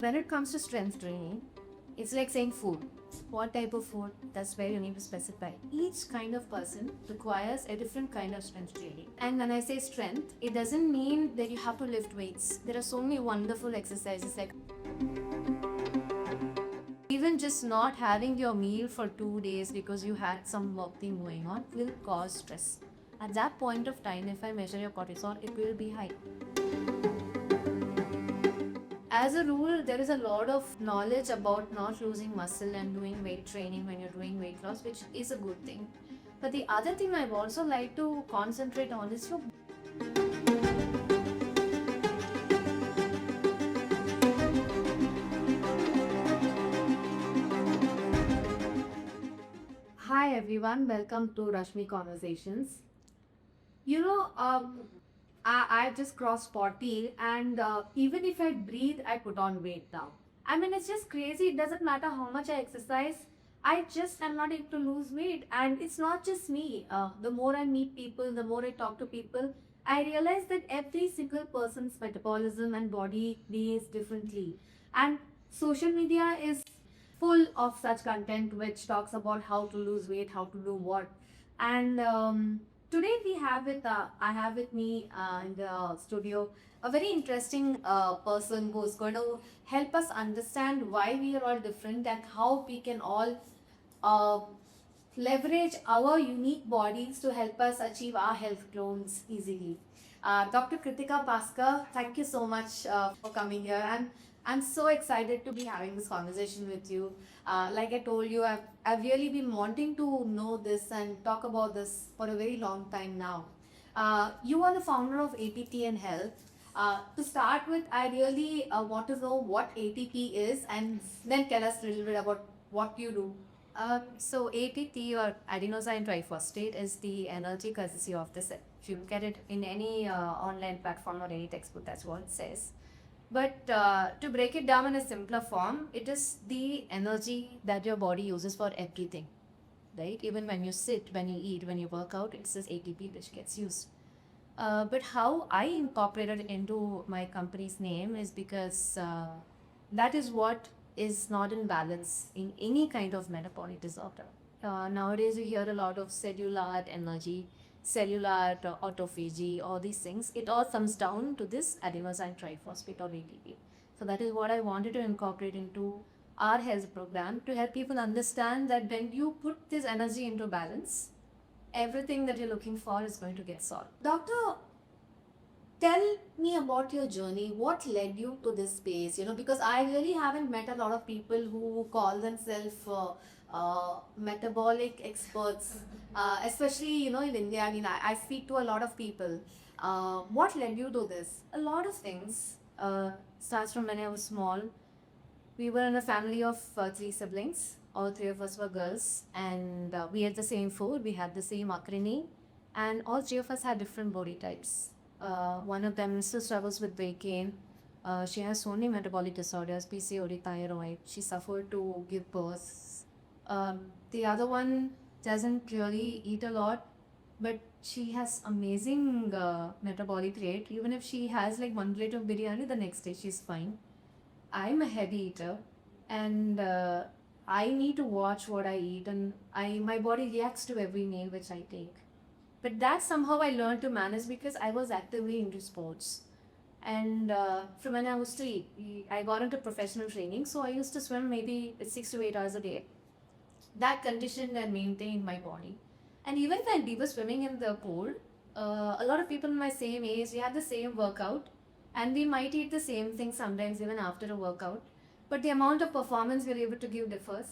When it comes to strength training, it's like saying food. What type of food? That's where you need to specify. Each kind of person requires a different kind of strength training. And when I say strength, it doesn't mean that you have to lift weights. There are so many wonderful exercises like even just not having your meal for 2 days because you had some work thing going on will cause stress. At that point of time, if I measure your cortisol, it will be high. As a rule, there is a lot of knowledge about not losing muscle and doing weight training when you're doing weight loss, which is a good thing. But the other thing I've also like to concentrate on is your. Hi everyone, welcome to Rashmi Conversations. You know, I just crossed 40 and even if I breathe, I put on weight now. I mean, it's just crazy. It doesn't matter how much I exercise. I just am not able to lose weight. And it's not just me. The more I meet people, the more I talk to people, I realize that every single person's metabolism and body behaves differently. And social media is full of such content which talks about how to lose weight, how to do what. And today I have with me in the studio a very interesting person who's going to help us understand why we are all different and how we can all uh, leverage our unique bodies to help us achieve our health goals easily. Dr. Kritika Paskar, thank you so much for coming here. And I'm so excited to be having this conversation with you. Like I told you, I've really been wanting to know this and talk about this for a very long time now. You are the founder of ATP and Health. To start with, I really want to know what ATP is and then tell us a little bit about what you do. So ATP or adenosine triphosphate is the energy currency of the cell. If you look at it in any online platform or any textbook, that's what it says. But to break it down in a simpler form, it is the energy that your body uses for everything, right? Even when you sit, when you eat, when you work out, it's this ATP which gets used. But how I incorporated into my company's name is because that is what is not in balance in any kind of metabolic disorder. Nowadays, you hear a lot of cellular energy, cellular autophagy, all these things. It all comes down to this adenosine triphosphate or ATP. So that is what I wanted to incorporate into our health program to help people understand that when you put this energy into balance, everything that you're looking for is going to get solved. Doctor, tell me about your journey. What led you to this space? Because I really haven't met a lot of people who call themselves metabolic experts, especially in India. I mean, I speak to a lot of people. What led you to this? A lot of things. Starts from when I was small. We were in a family of three siblings. All three of us were girls, and we had the same food. We had the same akrini, and all three of us had different body types. One of them still struggles with weight gain. She has so many metabolic disorders, PCOD, thyroid. She suffered to give birth. The other one doesn't really eat a lot, but she has amazing metabolic rate. Even if she has like one plate of biryani, the next day she's fine. I'm a heavy eater, and I need to watch what I eat, and my body reacts to every meal which I take. But that somehow I learned to manage because I was actively into sports. And from when I was three, I got into professional training. So I used to swim maybe 6 to 8 hours a day. That conditioned and maintained my body. And even when we were swimming in the pool, a lot of people in my same age, we had the same workout. And we might eat the same thing sometimes even after a workout. But the amount of performance we're able to give differs.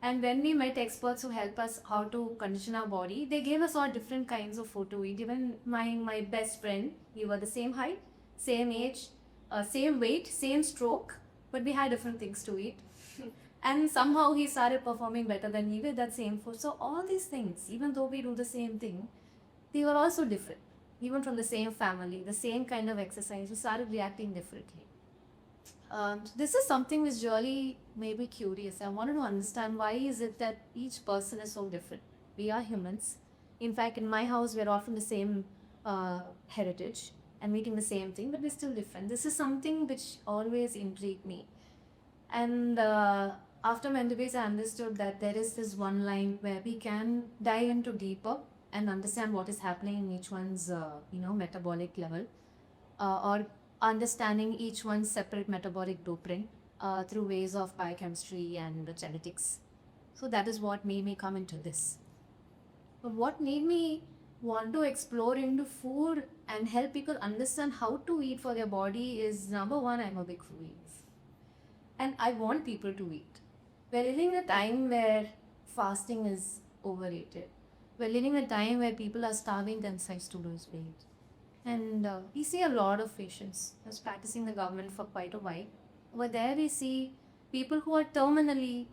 And when we met experts who help us how to condition our body, they gave us all different kinds of food to eat. Even my best friend, we were the same height, same age, same weight, same stroke, but we had different things to eat. And somehow he started performing better than me with that same food. So all these things, even though we do the same thing, they were also different. Even from the same family, the same kind of exercise, we started reacting differently. This is something which really made me curious. I wanted to understand why is it that each person is so different. We are humans. In fact, in my house, we're all from the same heritage and eating the same thing, but we're still different. This is something which always intrigued me. And after Mendavis, I understood that there is this one line where we can dive into deeper and understand what is happening in each one's, metabolic level, or understanding each one's separate metabolic blueprint through ways of biochemistry and genetics. So that is what made me come into this. But what made me want to explore into food and help people understand how to eat for their body is number one, I'm a big foodie. And I want people to eat. We're living in a time where fasting is overrated. We're living in a time where people are starving themselves to lose weight. And we see a lot of patients. I was practicing the government for quite a while. Over there, we see people who are terminally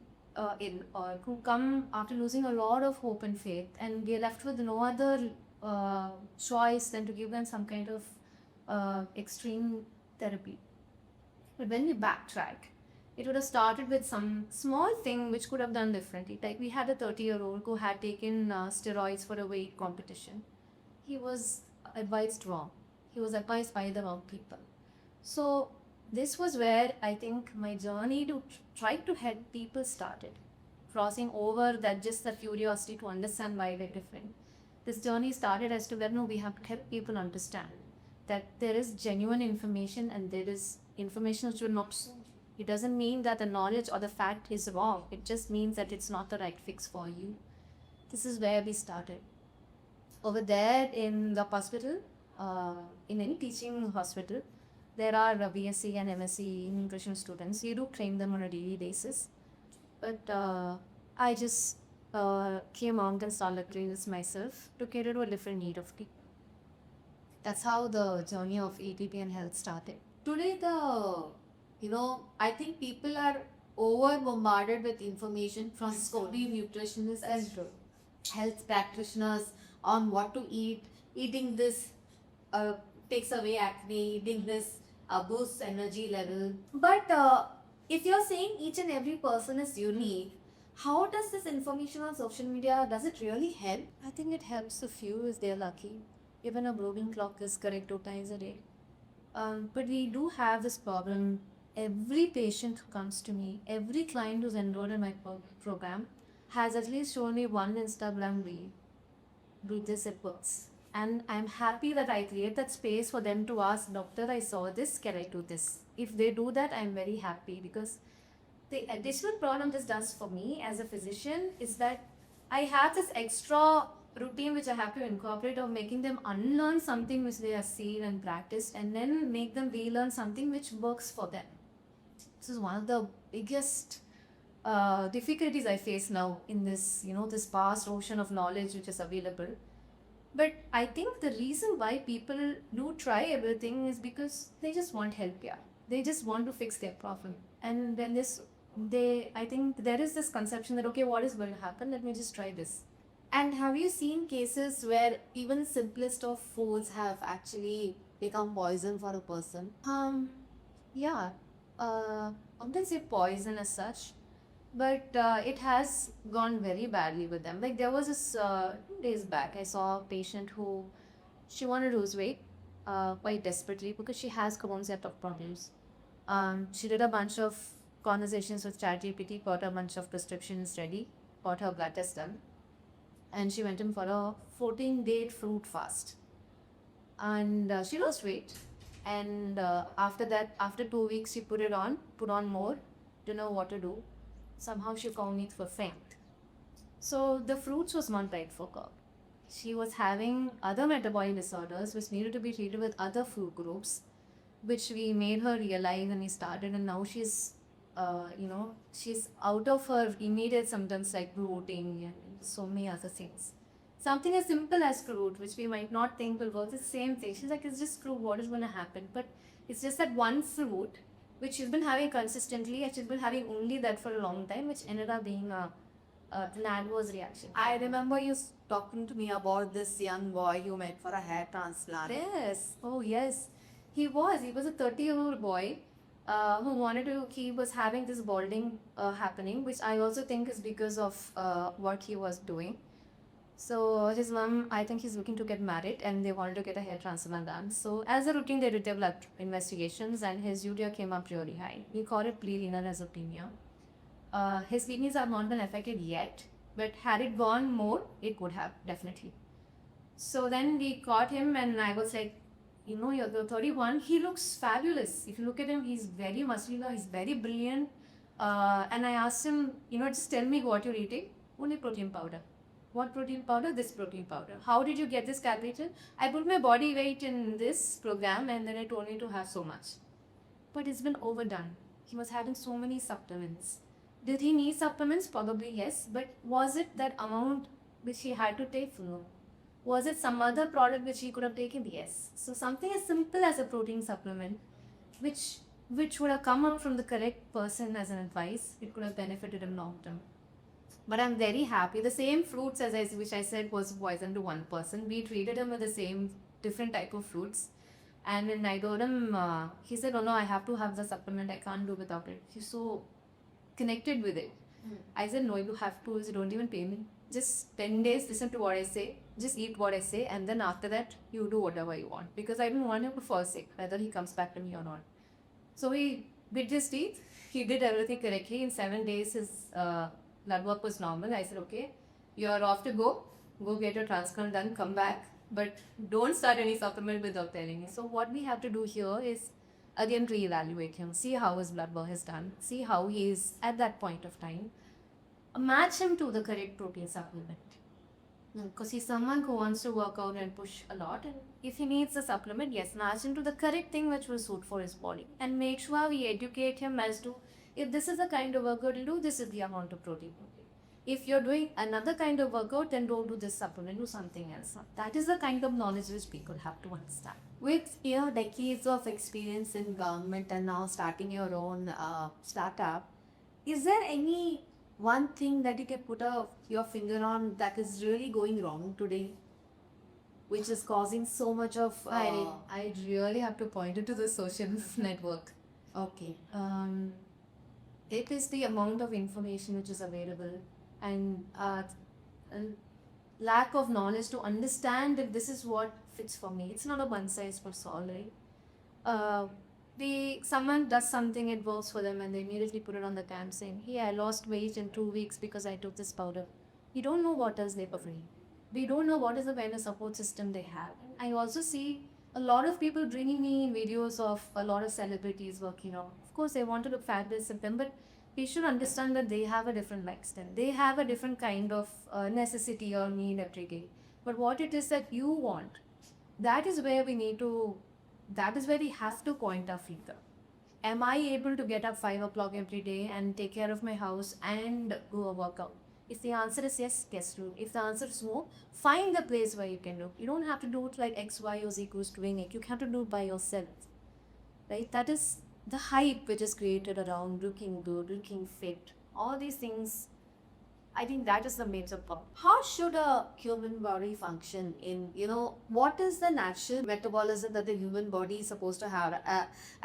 ill or who come after losing a lot of hope and faith, and we are left with no other choice than to give them some kind of extreme therapy. But when we backtrack, it would have started with some small thing which could have done differently. Like we had a 30-year-old who had taken steroids for a weight competition. He was advised wrong. He was advised by the wrong people. So this was where I think my journey to try to help people started. Crossing over that just the curiosity to understand why we're different. This journey started as to where no, we have to help people understand that there is genuine information and there is information which will not. It doesn't mean that the knowledge or the fact is wrong. It just means that it's not the right fix for you. This is where we started. Over there in the hospital, in any teaching hospital, there are BSc and MSc nutrition students. You do train them on a daily basis. But I just came out and started doing this myself to cater to a different need of people. That's how the journey of ATP and health started. Today, I think people are over bombarded with information from scholarly nutritionists and health practitioners on what to eat. Eating this uh, takes away acne, eating this boosts energy level. But if you're saying each and every person is unique, how does this information on social media, does it really help? I think it helps a few if they're lucky. Even a broken clock is correct 2 times a day. But we do have this problem. Every patient who comes to me, every client who's enrolled in my program, has at least shown me one Instagram reel. Do this, it works. And I'm happy that I create that space for them to ask, Doctor, I saw this, can I do this? If they do that, I'm very happy because the additional problem this does for me as a physician is that I have this extra routine which I have to incorporate of making them unlearn something which they have seen and practiced and then make them relearn something which works for them. This is one of the biggest difficulties I face now in this, this vast ocean of knowledge which is available. But I think the reason why people do try everything is because they just want help, yeah. They just want to fix their problem. And then I think there is this conception that, okay, what is going to happen? Let me just try this. And have you seen cases where even simplest of foods have actually become poison for a person? Yeah. I wouldn't say poison as such, but it has gone very badly with them. Like there was this 2 days back, I saw a patient who she wanted to lose weight quite desperately because she has common set of problems. She did a bunch of conversations with ChatGPT, got a bunch of prescriptions ready, got her blood test done, and she went in for a 14-day fruit fast. And she lost weight. And after that, after 2 weeks, she put on more, didn't know what to do. Somehow she called me for faint. So the fruits was not right for her. She was having other metabolic disorders which needed to be treated with other food groups, which we made her realize and we started. And now she's out of her immediate symptoms like bloating and so many other things. Something as simple as fruit, which we might not think will work, the same thing. She's like, it's just fruit, what is going to happen? But it's just that one fruit, which she's been having consistently, and she's been having only that for a long time, which ended up being an adverse reaction. I remember you talking to me about this young boy you met for a hair transplant. Yes. Oh, yes. He was a 30-year-old boy he was having this balding happening, which I also think is because of what he was doing. So his mom, I think he's looking to get married and they wanted to get a hair transplant done. So as a routine, they did their blood investigations and his urea came up really high. We call it pre-renal azotemia. His kidneys have not been affected yet, but had it gone more, it would have definitely. So then we caught him and I was like, you're 31. He looks fabulous. If you look at him, he's very muscular. He's very brilliant. And I asked him, just tell me what you're eating. Only protein powder. What protein powder? This protein powder. How did you get this calculated? I put my body weight in this program and then it told me to have so much. But it's been overdone. He was having so many supplements. Did he need supplements? Probably yes. But was it that amount which he had to take? No. Was it some other product which he could have taken? Yes. So something as simple as a protein supplement, which would have come up from the correct person as an advice, it could have benefited him long term. But I'm very happy. The same fruits which I said was poison to one person, we treated him with the same different type of fruits. And when I told him, he said, "Oh no, I have to have the supplement. I can't do without it." He's so connected with it. I said, "No, you have to. You don't even pay me. Just 10 days, listen to what I say. Just eat what I say. And then after that, you do whatever you want." Because I didn't want him to fall sick, whether he comes back to me or not. So he bit his teeth. He did everything correctly. In 7 days, his blood work was normal. I said, "Okay, you're off to go. Go get your transplant done. Come back. But don't start any supplement without telling me." So what we have to do here is again reevaluate him, see how his blood work is done, see how he is at that point of time, match him to the correct protein supplement. Because he's someone who wants to work out and push a lot, and if he needs a supplement, yes, match him to the correct thing which will suit for his body, and make sure we educate him as to if this is the kind of workout you do, this is the amount of protein. If you're doing another kind of workout, then don't do this supplement, do something else. That is the kind of knowledge which people have to understand. With your decades of experience in government and now starting your own startup, is there any one thing that you can put your finger on that is really going wrong today, which is causing so much of? I really have to point it to the social network. Okay. It is the amount of information which is available and lack of knowledge to understand if this is what fits for me. It's not a one size fits all, right? Someone does something, it works for them, and they immediately put it on the cam saying, "Hey, I lost weight in 2 weeks because I took this powder." You don't know what else they're offering. We don't know what is the kind of support system they have. I also see a lot of people bringing me videos of a lot of celebrities working out. Of course, they want to look fabulous of them, but we should understand that they have a different lifestyle. They have a different kind of necessity or need every day. But what it is that you want, that is where we have to point our finger. Am I able to get up 5 o'clock every day and take care of my house and go a workout? If the answer is yes, do it. If the answer is no, find a place where you can do. You don't have to do it like X, Y, or Z who's doing it. You have to do it by yourself. Right? That is the hype which is created around looking good, looking fit. All these things, I think that is the major problem. How should a human body function in, what is the natural metabolism that the human body is supposed to have?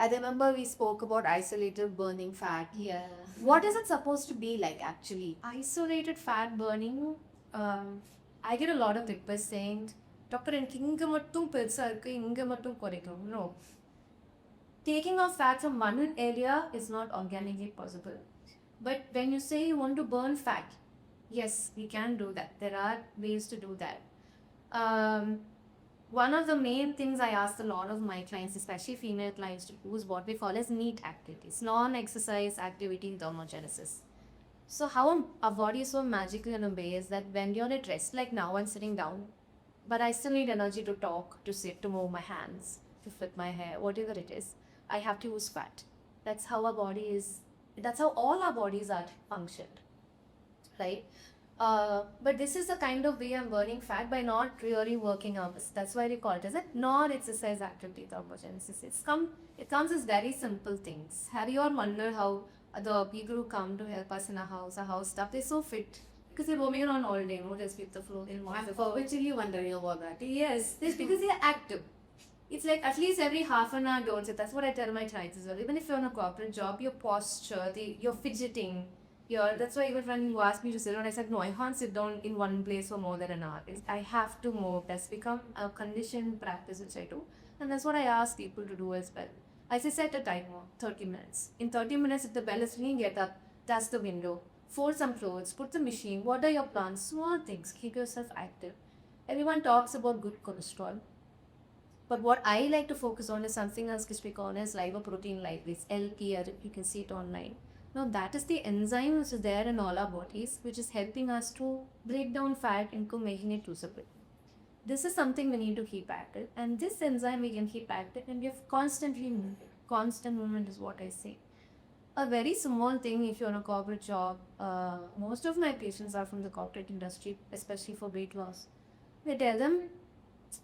I remember we spoke about isolated burning fat. Yeah. What is it supposed to be like actually? Isolated fat burning, I get a lot of requests saying, "Doctor, எனக்கு இங்க மட்டும் பெருசா இருக்கு, இங்க மட்டும் குறைக்கணும்." No. Taking off fat from one area is not organically possible. But when you say you want to burn fat, yes, we can do that. There are ways to do that. One of the main things I ask a lot of my clients, especially female clients, to do is what we call as NEAT activities, non-exercise activity thermogenesis. So how our body is so magical in a way is that when you're at rest, like now I'm sitting down, but I still need energy to talk, to sit, to move my hands, to flip my hair, whatever it is, I have to use fat. That's how our body is, that's how all our bodies are functioned, right? But this is the kind of way I'm burning fat by not really working out. That's why they call it as a non-exercise activity thermogenesis. It comes as very simple things. Have you all wondered how the people who come to help us in our house stuff, they're so fit because they're roaming around all day, just sweep the floor. I'm perpetually wondering about that. Yes, it's because they're active. It's like at least every half an hour, don't sit. That's what I tell my clients as well. Even if you're in a corporate job, your posture, you're fidgeting, here. That's why even when you asked me to sit down, I said, no, I can't sit down in one place for more than an hour. I have to move. That's become a conditioned practice which I do. And that's what I ask people to do as well. I say, set a timer, 30 minutes. In 30 minutes, if the bell is ringing, get up, touch the window, fold some clothes, put the machine, water your plants, small things, keep yourself active. Everyone talks about good cholesterol. But what I like to focus on is something else which we call as lipoprotein libraries, LPR, you can see it online. Now that is the enzyme which is there in all our bodies, which is helping us to break down fat into making it usable. This is something we need to keep active, and this enzyme we can keep active, and we have constantly moving. Constant movement is what I say. A very small thing if you're in a corporate job, most of my patients are from the corporate industry, especially for weight loss. We tell them,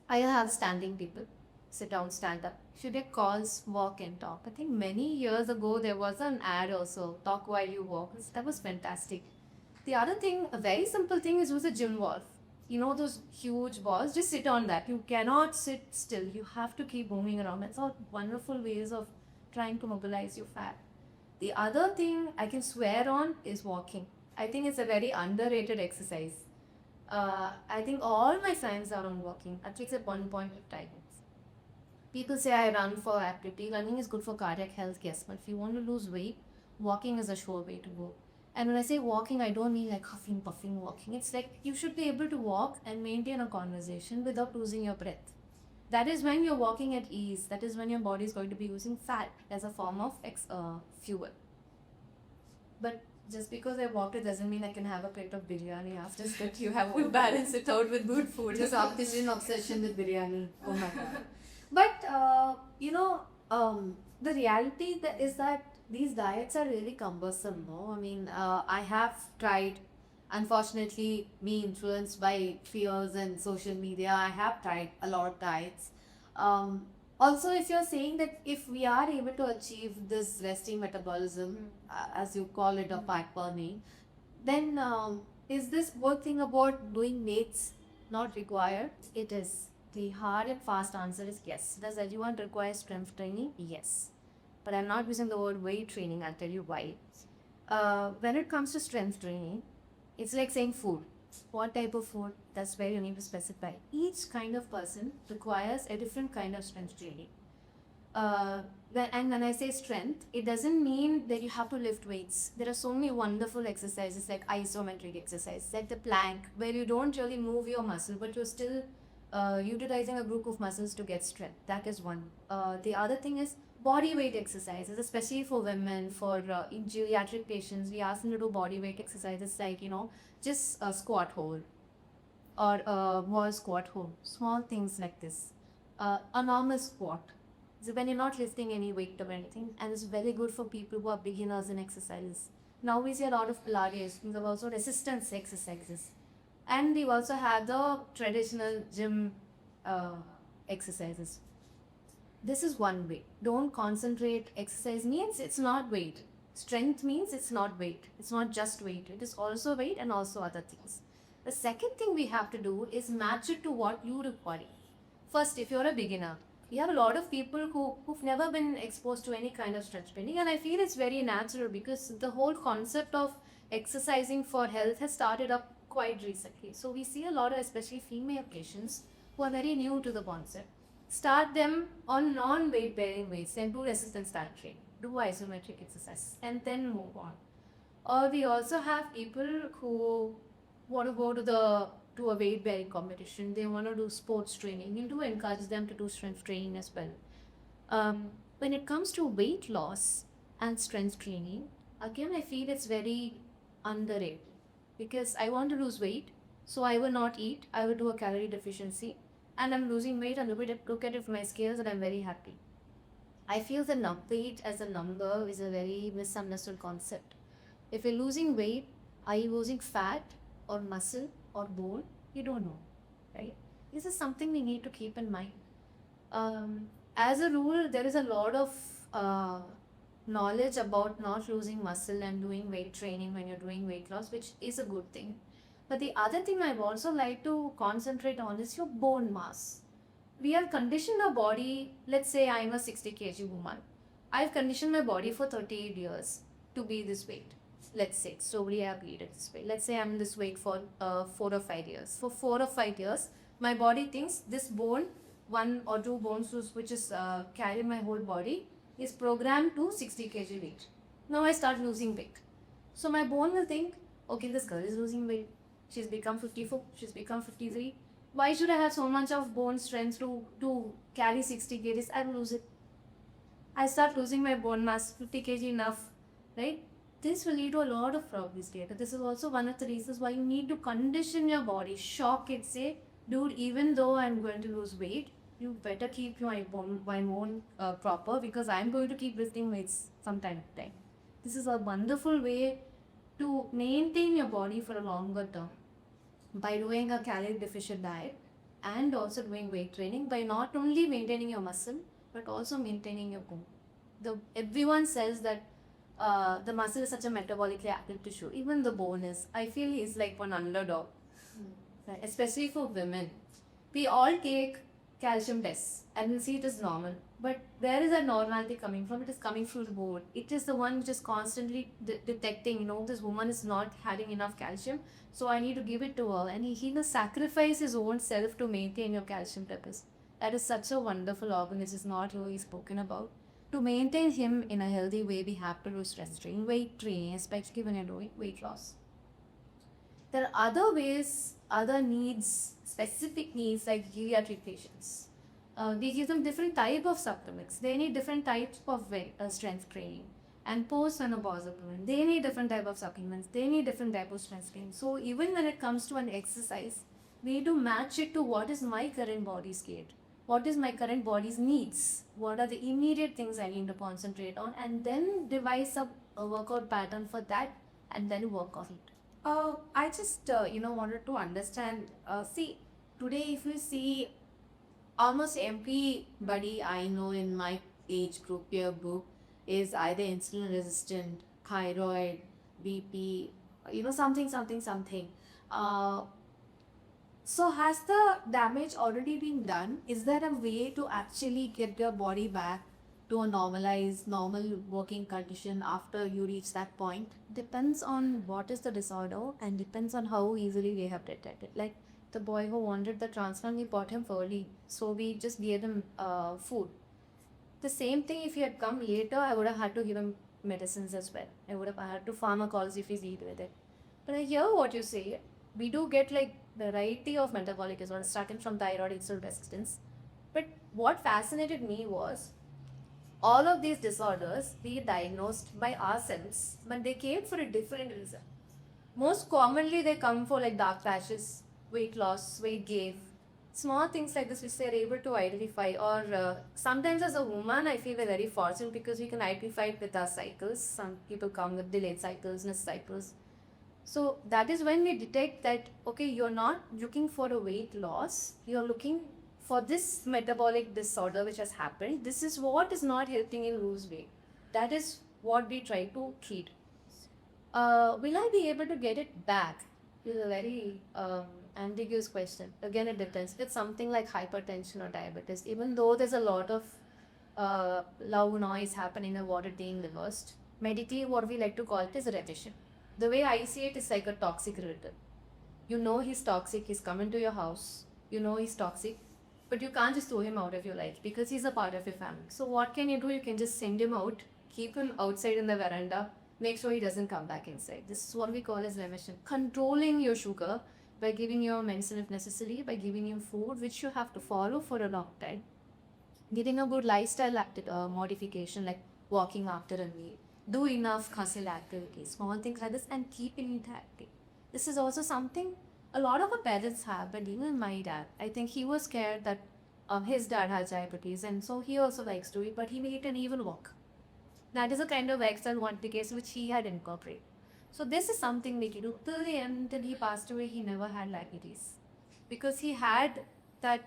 I have standing people. Sit down, stand up. If you get calls, walk and talk. I think many years ago there was an ad also, talk while you walk. That was fantastic. The other thing, a very simple thing is use a gym wall. You know those huge balls, just sit on that. You cannot sit still. You have to keep moving around. It's all wonderful ways of trying to mobilize your fat. The other thing I can swear on is walking. I think it's a very underrated exercise. I think all my signs are on walking, at least at one point of time. People say I run for activity. Running is good for cardiac health, yes, but if you want to lose weight, walking is a sure way to go. And when I say walking, I don't mean like huffing, puffing walking. It's like you should be able to walk and maintain a conversation without losing your breath. That is when you're walking at ease. That is when your body is going to be using fat as a form of fuel. But just because I walked it doesn't mean I can have a plate of biryani after that. You have to balance it out with good food. Just optimizing obsession with biryani. Oh my god. But the reality is that these diets are really cumbersome. No, I mean, I have tried. Unfortunately, me influenced by fears and social media, I have tried a lot of diets. Also, if you're saying that if we are able to achieve this resting metabolism, as you call it, a fat burning, then is this whole thing about doing weights not required? It is. The hard and fast answer is yes. Does everyone require strength training? Yes. But I'm not using the word weight training. I'll tell you why. When it comes to strength training, it's like saying food. What type of food? That's where you need to specify. Each kind of person requires a different kind of strength training. When I say strength, it doesn't mean that you have to lift weights. There are so many wonderful exercises like isometric exercises, like the plank, where you don't really move your muscle, but you're still utilizing a group of muscles to get strength. That is one. The other thing is body weight exercises, especially for women, for in geriatric patients. We ask them to do body weight exercises like, just a squat hold or a wall squat hold. Small things like this. A normal squat. So when you're not lifting any weight or anything, and it's very good for people who are beginners in exercises. Now we see a lot of Pilates, things are also resistance exercises. And we also have the traditional gym exercises. This is one way. Don't concentrate. Exercise means it's not weight. Strength means it's not weight. It's not just weight. It is also weight and also other things. The second thing we have to do is match it to what you require. First, if you're a beginner, you have a lot of people who've never been exposed to any kind of strength training, and I feel it's very natural because the whole concept of exercising for health has started up quite recently. So we see a lot of especially female patients who are very new to the concept. Start them on non-weight bearing weights and do resistance stand training, do isometric exercise, and then move on. Or we also have people who want to go to a weight bearing competition. They want to do sports training. You do encourage them to do strength training as well. When it comes to weight loss and strength training, again I feel it's very underrated because I want to lose weight, so I will not eat. I will do a calorie deficiency, and I'm losing weight and look at it from my scales, and I'm very happy. I feel the weight as a number is a very misunderstood concept. If you're losing weight, are you losing fat or muscle or bone? You don't know, right? This is something we need to keep in mind. As a rule, there is a lot of knowledge about not losing muscle and doing weight training when you're doing weight loss, which is a good thing. But the other thing I've also like to concentrate on is your bone mass. We have conditioned our body. Let's say I'm a 60 kg woman. I've conditioned my body for 38 years to be this weight. let's say, slowly I agreed it this way. Let's say I'm this weight for 4 or 5 years. For 4 or 5 years, my body thinks this bone, one or two bones which is carrying my whole body, is programmed to 60 kg weight. Now I start losing weight. So my bone will think, okay, this girl is losing weight. She's become 54, she's become 53. Why should I have so much of bone strength to carry 60 kgs? I'll lose it. I start losing my bone mass, 50 kg enough, right? This will lead to a lot of problems later. This is also one of the reasons why you need to condition your body, shock it, say, dude, even though I'm going to lose weight, you better keep my bone proper, because I'm going to keep lifting weights from time to time. This is a wonderful way to maintain your body for a longer term by doing a calorie deficient diet and also doing weight training, by not only maintaining your muscle but also maintaining your bone. Everyone says that the muscle is such a metabolically active tissue. Even the bone is. I feel is like one underdog, right? Especially for women. We all take calcium tests and we'll see it is normal. But where is that normality coming from? It is coming through the bone. It is the one which is constantly detecting, this woman is not having enough calcium, so I need to give it to her. And he will sacrifice his own self to maintain your calcium levels. That is such a wonderful organ which is not really spoken about. To maintain him in a healthy way, we have to do stress training, weight training, especially when you're doing weight loss. There are other ways, other needs, specific needs like geriatric patients. We give them different type of supplements. They need different types of strength training. And post-menopausal women, they need different type of supplements. They need different type of strength training. So even when it comes to an exercise, we need to match it to what is my current body state. What is my current body's needs? What are the immediate things I need to concentrate on? And then devise a workout pattern for that and then work on it. I just wanted to understand. See, today if you see, almost everybody I know in my age group, peer group, is either insulin resistant, thyroid, BP, something. Uh, so has the damage already been done? Is there a way to actually get your body back to a normal working condition after you reach that point? Depends on what is the disorder and depends on how easily we have detected. Like the boy who wanted the transplant, we bought him early, so we just gave him food. The same thing, if he had come later, I would have had to give him medicines as well. I would have had to pharmacology if he's eat with it. But I hear what you say. We do get like variety of metabolic disorders starting from thyroid insulin resistance. But what fascinated me was all of these disorders we diagnosed by ourselves, but they came for a different reason. Most commonly, they come for like dark patches, weight loss, weight gain, small things like this which they are able to identify. Or sometimes as a woman, I feel we're very fortunate because we can identify it with our cycles. Some people come with delayed cycles, missed cycles. So that is when we detect that, okay, you're not looking for a weight loss, you're looking for this metabolic disorder which has happened. This is what is not helping you lose weight. That is what we try to treat. Will I be able to get it back? Is a very ambiguous question. Again, it depends. It's something like hypertension or diabetes. Even though there's a lot of loud noise happening about it being reversed, medically, what we like to call it is remission. The way I see it is like a toxic relative. You know he's toxic, he's come into your house, you know he's toxic, but you can't just throw him out of your life because he's a part of your family. So what can you do? You can just send him out, keep him outside in the veranda, make sure he doesn't come back inside. This is what we call as remission. Controlling your sugar by giving you medicine if necessary, by giving you food which you have to follow for a long time. Getting a good lifestyle modification like walking after a meal. Do enough muscle activities, small things like this, and keeping it active. This is also something a lot of our parents have, but even my dad, I think he was scared that his dad has diabetes, and so he also likes to eat, but he can even walk. That is a kind of lifestyle modification which he had incorporated. So this is something we can do till the end. Till he passed away, he never had diabetes because he had that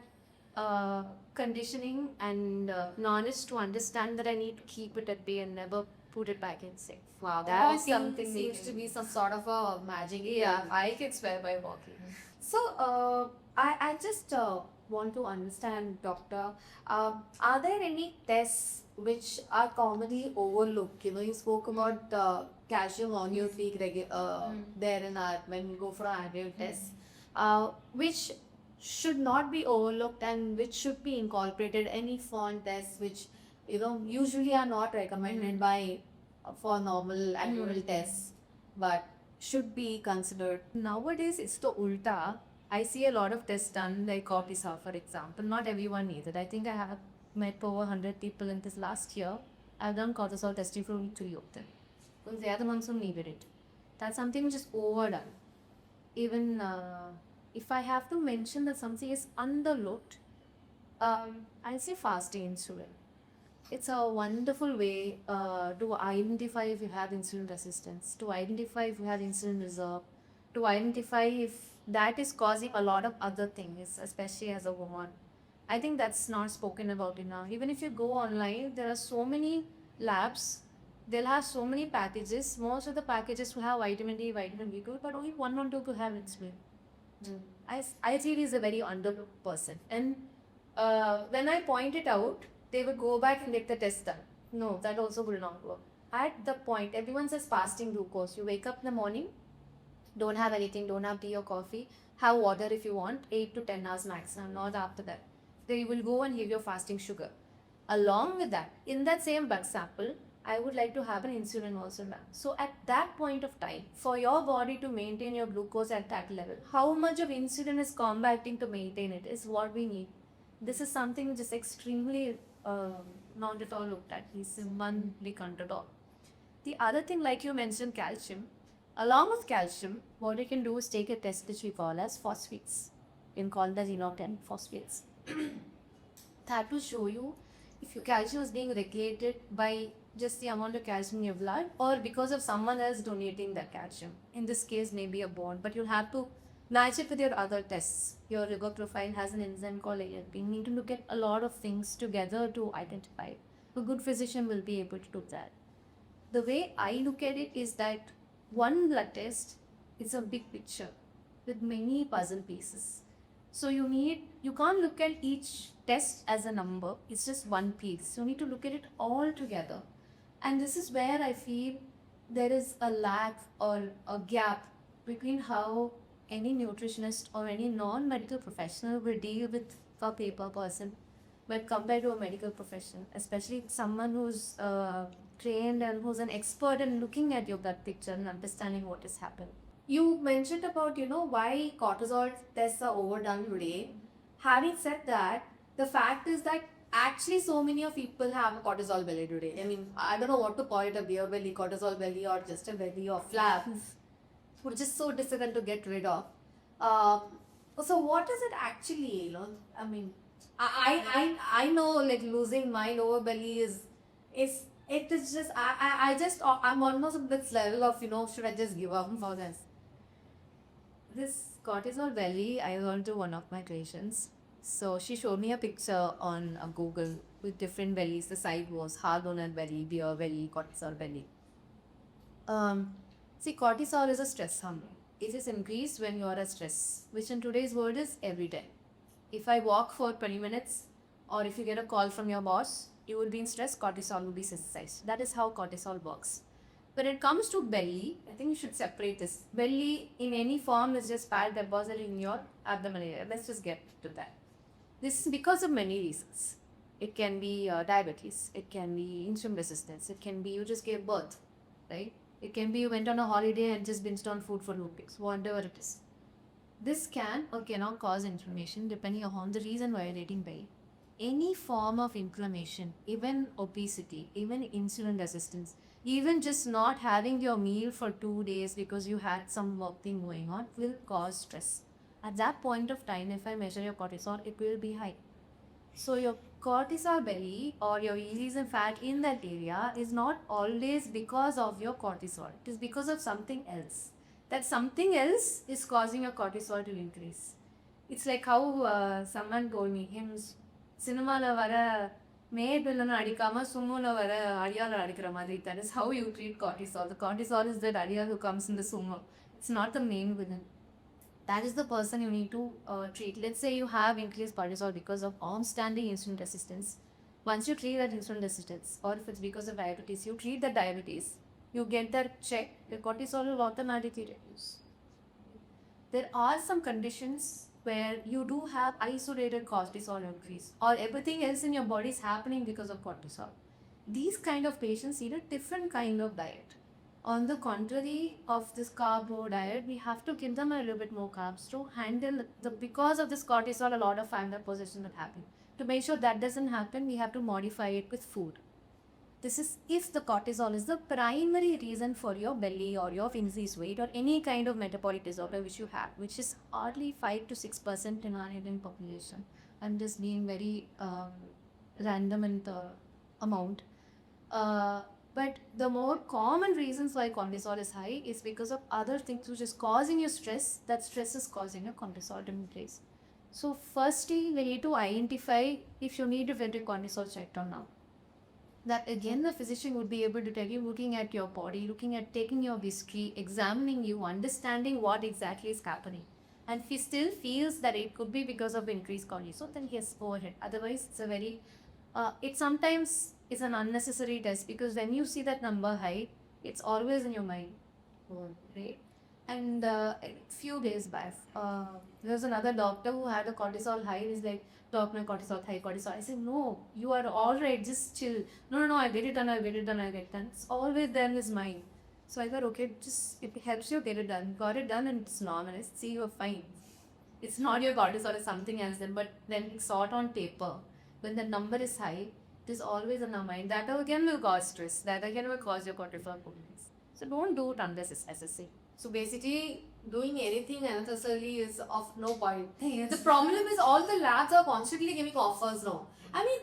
conditioning and knowledge to understand that I need to keep it at bay and never put it back in safe. Wow, That is walking something seems to be some sort of a magic. Yeah, I can swear by walking. So, I just want to understand, doctor, are there any tests which are commonly overlooked. You know, you spoke about calcium on your peak there in our when we go for our annual tests, which should not be overlooked and which should be incorporated. Any font tests which usually are not recommended by for normal annual tests, but should be considered. Nowadays, it's the ulta. I see a lot of tests done, like cortisol, for example. Not everyone needs it. I think I have met over 100 people in this last year. I've done cortisol testing for only 3 of them. Because the other ones who needed it. That's something which is overdone. Even if I have to mention that something is underlooked, I'll say fasting insulin. It's a wonderful way to identify if you have insulin resistance, to identify if you have insulin reserve, to identify if that is causing a lot of other things, especially as a woman. I think that's not spoken about enough. Even if you go online, there are so many labs, they'll have so many packages. Most of the packages will have vitamin D, vitamin B2, but only one or two could have insulin. I feel he's a very underlooked person. And when I point it out, they will go back and get the test done. No, that also will not work. At the point, everyone says fasting glucose. You wake up in the morning, don't have anything, don't have tea or coffee, have water if you want, 8 to 10 hours maximum, not after that. They will go and give your fasting sugar. Along with that, in that same blood sample, I would like to have an insulin also done. So at that point of time, for your body to maintain your glucose at that level, how much of insulin is combating to maintain it is what we need. This is something which is extremely not at all looked at. He's one big underdog. The other thing, like you mentioned, calcium. Along with calcium, what you can do is take a test which we call as phosphates. You can call it as enoten phosphates. That will show you if your calcium is being regulated by just the amount of calcium in your blood or because of someone else donating that calcium. In this case, maybe a bond, but you'll have to match it with your other tests. Your liver profile has an enzyme called ALP. You need to look at a lot of things together to identify. A good physician will be able to do that. The way I look at it is that one blood test is a big picture with many puzzle pieces. So you can't look at each test as a number. It's just one piece. You need to look at it all together. And this is where I feel there is a lack or a gap between how any nutritionist or any non-medical professional will deal with a paper person when compared to a medical professional, especially someone who's trained and who's an expert in looking at your blood picture and understanding what is happening. You mentioned about, why cortisol tests are overdone today. Having said that, the fact is that actually so many of people have a cortisol belly today. I mean, I don't know what to call it, a beer belly, cortisol belly, or just a belly or flap, which is so difficult to get rid of. So what is it actually, I mean, I know like losing my lower belly is it is just I'm almost at this level of should I just give up for this? This cortisol belly, I learned to one of my patients. So she showed me a picture on Google with different bellies. The side was hard donut belly, beer belly, cortisol belly. See, cortisol is a stress hormone. It is increased when you are at stress, which in today's world is every day. If I walk for 20 minutes or if you get a call from your boss, you will be in stress, cortisol will be synthesized. That is how cortisol works. When it comes to belly, I think you should separate this. Belly in any form is just fat deposit in your abdomen area. Let's just get to that. This is because of many reasons. It can be diabetes, it can be insulin resistance, it can be you just gave birth, right? It can be you went on a holiday and just binged on food for 2 weeks, whatever it is. This can or cannot cause inflammation depending upon the reason why you're eating belly. Any form of inflammation, even obesity, even insulin resistance, even just not having your meal for 2 days because you had some work thing going on will cause stress. At that point of time, if I measure your cortisol, it will be high. So your cortisol belly or your release in fat in that area is not always because of your cortisol. It is because of something else. That something else is causing your cortisol to increase. It's like how someone told me, சினிமாவில் வர mat வில்லனை அடிக்காமல் சும்முல வர அடியால் அடிக்கிற மாதிரி. That is how you treat cortisol. The cortisol is that அடியால் who comes in the sumo. It's not the main villain. That is the person you need to treat. Let's say you have increased cortisol because of long-standing insulin resistance. Once you treat that insulin resistance, or if it's because of diabetes, you treat that diabetes, you get that check, your cortisol will automatically reduce. There are some conditions where you do have isolated cortisol increase, or everything else in your body is happening because of cortisol. These kind of patients need a different kind of diet. On the contrary of this carbo diet, we have to give them a little bit more carbs to handle the, because of this cortisol, a lot of fat deposition will happen. To make sure that doesn't happen, we have to modify it with food. This is if the cortisol is the primary reason for your belly or your increased weight or any kind of metabolic disorder which you have, which is hardly 5 to 6% in our Indian population. I'm just being very random in the amount. But the more common reasons why cortisol is high is because of other things which is causing you stress. That stress is causing your cortisol to increase. So firstly, we need to identify if you need to get your cortisol checked or not. That again the physician would be able to tell you, looking at your body, looking at taking your history, examining you, understanding what exactly is happening. And if he still feels that it could be because of increased cortisol, then yes, go ahead. Otherwise, it's a very it sometimes is an unnecessary test, because when you see that number high, it's always in your mind, right? And a few days back, there was another doctor who had a cortisol high. He's like, "Doc, my cortisol high, cortisol." I said, "No, you are all right. Just chill. No, I'll get it done. I'll get it done. I'll get it done." It's always there in his mind. So I thought, okay, just if it helps you, get it done. Got it done, and it's normal. See, you're fine. It's not your cortisol, it's something else. But then it's sort on paper. When the number is high, it is always in our mind. That again will cause stress. That again will cause your cortisol to increase. So don't do it unless it's necessary. So basically, doing anything unnecessarily is of no point. Yes. The problem is all the labs are constantly giving offers now. I mean,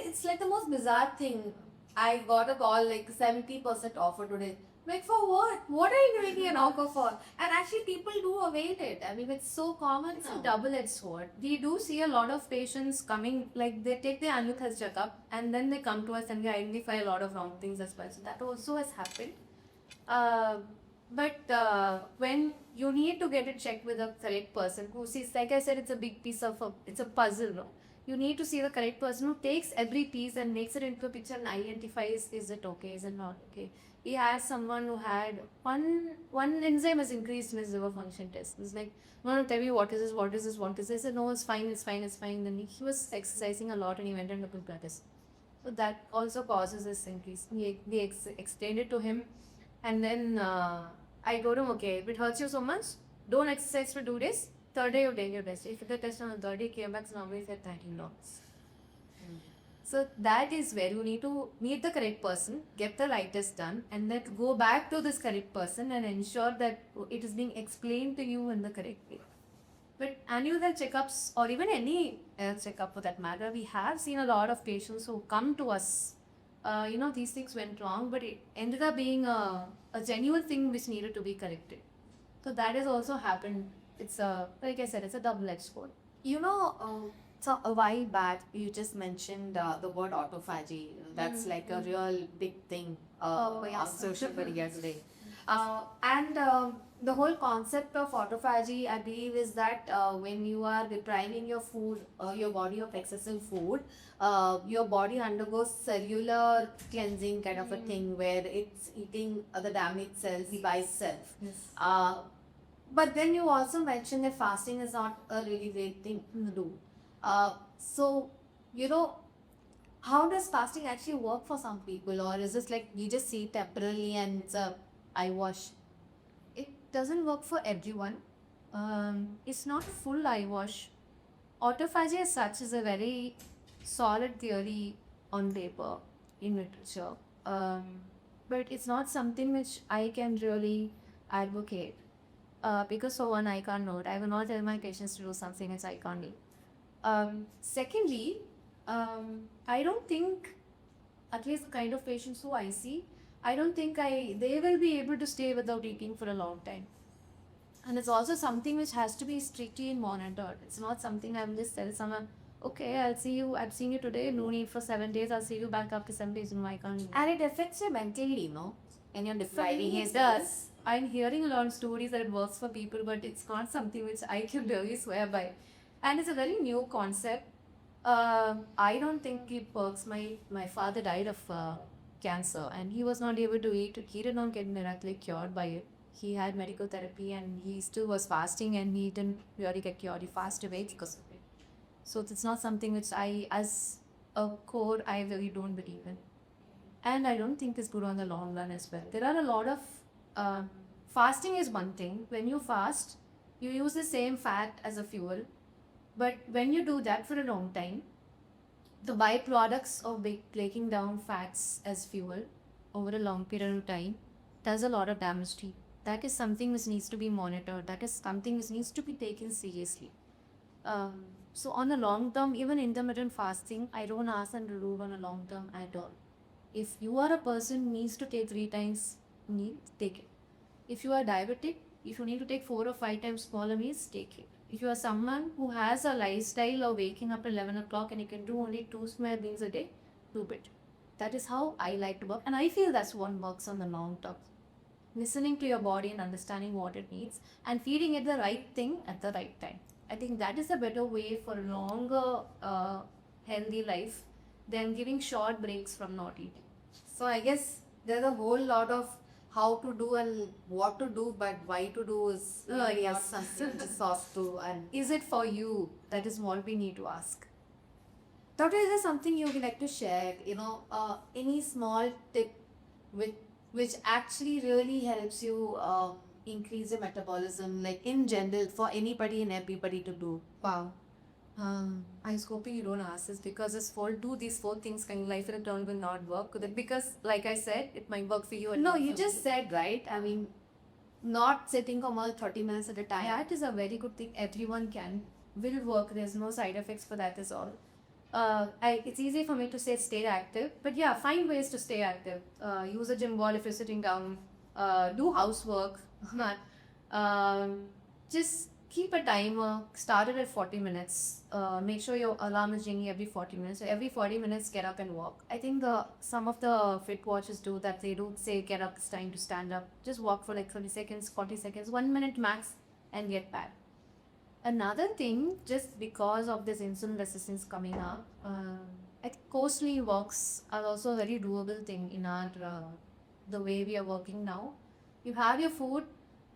it's like the most bizarre thing. I got a call like 70% offer today. Like for what? What are you making an offer for? And actually, people do avail it. I mean, it's so common It's now. a double-edged sword. We do see a lot of patients coming, like they take their annual health checkup and then they come to us and we identify a lot of wrong things as well. So that also has happened. But when you need to get it checked with a correct person who sees, like I said, it's a big piece of it's a puzzle. No? You need to see the correct person who takes every piece and makes it into a picture and identifies, is it okay, is it not okay. We had someone who had one enzyme has increased in his liver function test. It's like, no, tell me what is this, what is this, what is this? I said, no, it's fine, it's fine, it's fine. Then he was exercising a lot and he went and took blood test. So that also causes this increase. We explained it to him, and then I told him, okay, if it hurts you so much, don't exercise for 2 days. Third day, you take your test. If the test on the third day came back, so now we said $13. So that is where you need to meet the correct person, get the right test done, and then go back to this correct person and ensure that it is being explained to you in the correct way. But annual health checkups, or even any health checkup for that matter, we have seen a lot of patients who come to us. These things went wrong, but it ended up being a genuine thing which needed to be corrected. So that has also happened. It's like I said, it's a double-edged sword. So a while back, you just mentioned the word autophagy. That's like a real big thing on social media today. And the whole concept of autophagy, I believe, is that when you are depriving your body of excessive food, your body undergoes cellular cleansing kind of a thing where it's eating the damaged cells by itself. Yes. But then you also mentioned that fasting is not a really great thing to do. So, how does fasting actually work for some people, or is this like you just see temporarily and it's a eye wash? It doesn't work for everyone. It's not full eye wash. Autophagy as such is a very solid theory on paper in literature. But it's not something which I can really advocate. Because for one, I can't know it. I will not tell my patients to do something which I can't do. Secondly, I don't think, at least the kind of patients who I see, I don't think they will be able to stay without eating for a long time. And it's also something which has to be strictly monitored. It's not something I'm just tell someone, okay, I've seen you today, no need for 7 days, I'll see you back after 7 days, no, I can't. And it affects you mentally, and you're depriving It does. I'm hearing a lot of stories that it works for people, but it's not something which I can really swear by. And it's a very new concept. I don't think it works. My father died of cancer, and he was not able to eat. He did not get miraculously cured by it. He had medical therapy, and he still was fasting, and he didn't really get cured. He passed away because of it. So it's not something which I, as a core, I really don't believe in, and I don't think is good on the long run as well. There are a lot of fasting is one thing. When you fast, you use the same fat as a fuel, but when you do that for a long time, the byproducts of breaking down fats as fuel over a long period of time does a lot of damage to you. That is something which needs to be monitored. That is something which needs to be taken seriously. So on a long term, even intermittent fasting, I don't ask them to do on a long term at all. If you are a person who needs to take 3 times meal, take it. If you are diabetic, if you need to take 4 or 5 times smaller meals, take it. If you are someone who has a lifestyle of waking up at 11 o'clock and you can do only 2 small meals a day, do it. That is how I like to work, and I feel that's what works on the long term. Listening to your body and understanding what it needs and feeding it the right thing at the right time. I think that is a better way for a longer, healthy life than giving short breaks from not eating. So I guess there's a whole lot of how to do and what to do, but why to do is Yes. not something to soft to. And Is it for you? That is what we need to ask. Doctor, is there something you would like to share? Any small tip which actually really helps you increase your metabolism, like in general, for anybody and everybody to do? Wow. I was hoping you don't ask this because this do these 4 things kind of life in a turn will not work. Because, like I said, it might work for you. And No, not you for just me. said, right? I mean, not sitting for more 30 minutes at a time. That is a very good thing. Everyone will work. There's no side effects for that. Is all. It's easy for me to say stay active, but yeah, find ways to stay active. Use a gym ball if you're sitting down. Do housework. Just keep a timer. Start it at 40 minutes. Make sure your alarm is ringing every 40 minutes. So every 40 minutes, get up and walk. I think some of the fit watches do that. They don't say get up, it's time to stand up. Just walk for like 30 seconds, 40 seconds, 1 minute max, and get back. Another thing, just because of this insulin resistance coming up, I think coastally walks are also a very doable thing in our the way we are working now. You have your food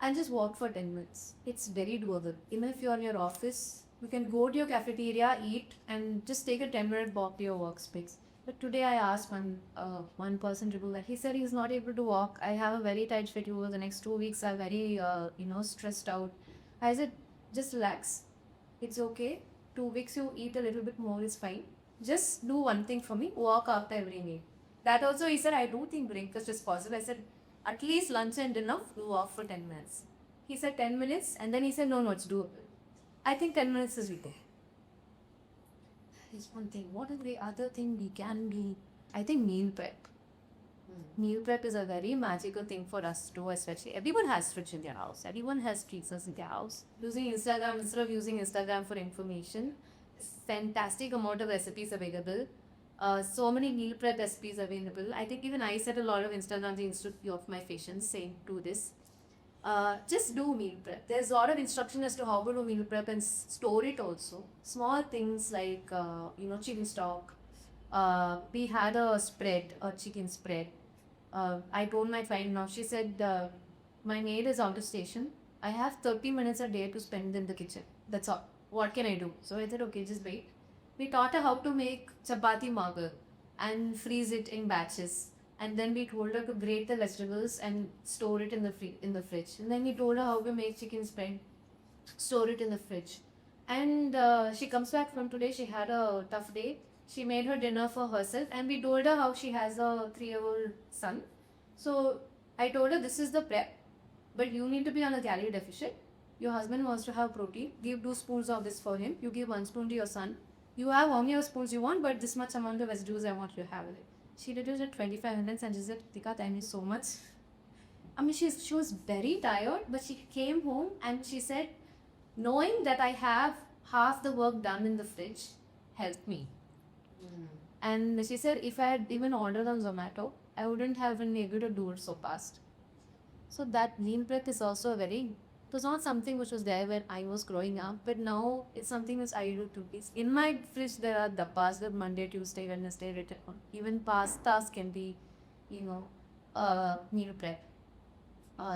and just walk for 10 minutes. It's very doable. Even if you're in your office, you can go to your cafeteria, eat, and just take a 10-minute walk to your workspace. But today I asked one person to do that. He said he's not able to walk. I have a very tight schedule. The next 2 weeks are very stressed out. I said, just relax. It's okay. 2 weeks you eat a little bit more is fine. Just do one thing for me. Walk after every meal. That also he said, I do think breakfast is possible. I said, at least lunch and dinner, do walk for 10 minutes. He said 10 minutes, and then he said, no, it's doable. I think 10 minutes is okay. That is one thing. What is the other thing we can do? I think meal prep. Meal prep is a very magical thing for us to do, especially everyone has fridge in their house. Everyone has freezers in their house. Using Instagram instead of using Instagram for information, fantastic amount of recipes available. So many meal prep recipes available. I think even I set a lot of Instagram things of my patients saying do this. Just do meal prep. There's a lot of instruction as to how to do meal prep and store it also. Small things like chicken stock. We had a chicken spread. I told my friend now, she said, my maid is out of station. I have 30 minutes a day to spend in the kitchen. That's all. What can I do? So I said, okay, just wait. We taught her how to make chapati marble and freeze it in batches. And then we told her to grate the vegetables and store it in the fridge. And then we told her how to make chicken spread, store it in the fridge. And she comes back from today. She had a tough day. She made her dinner for herself, and we told her how she has a 3-year-old son. So I told her this is the prep, but you need to be on a calorie deficit. Your husband wants to have protein. Give 2 spoons of this for him. You give 1 spoon to your son. You have how many spoons you want, but this much amount of vegetables I want you to have with it. She did it at 25 minutes and she said, Tika, thank you so much. I mean, she was very tired, but she came home and she said, knowing that I have half the work done in the fridge helped me. And she said, if I had even ordered on Zomato, I wouldn't have been able to do it so fast. So that meal prep is also a very It was not something which was there when I was growing up, but now it's something which I do too. In my fridge, there are dabas with Monday, Tuesday, Wednesday written on. Even pastas can be, you know, meal prep.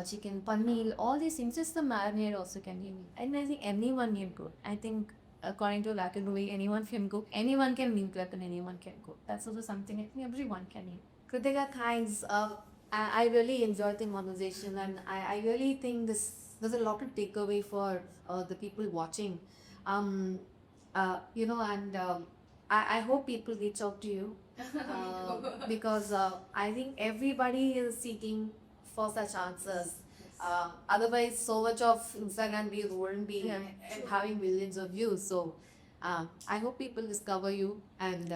Chicken, paneer, all these things. Just the marinade also can be. And I think anyone can cook. I think according to Latin anyone can cook, anyone can meal prep, and anyone can cook. That's also something I think everyone can eat. Kritika, thanks. I really enjoyed the conversation, and I really think there's a lot to take away for the people watching. I hope people reach out to you because I think everybody is seeking for such answers. Otherwise, so much of Instagram views wouldn't be having millions of views. So, I hope people discover you and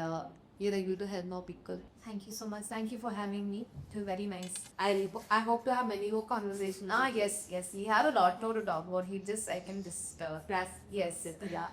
you're able to help more people. Thank you so much. Thank you for having me. It was very nice. I hope to have many more conversations. Yes. We have a lot more to talk about. I can just Yes. yeah.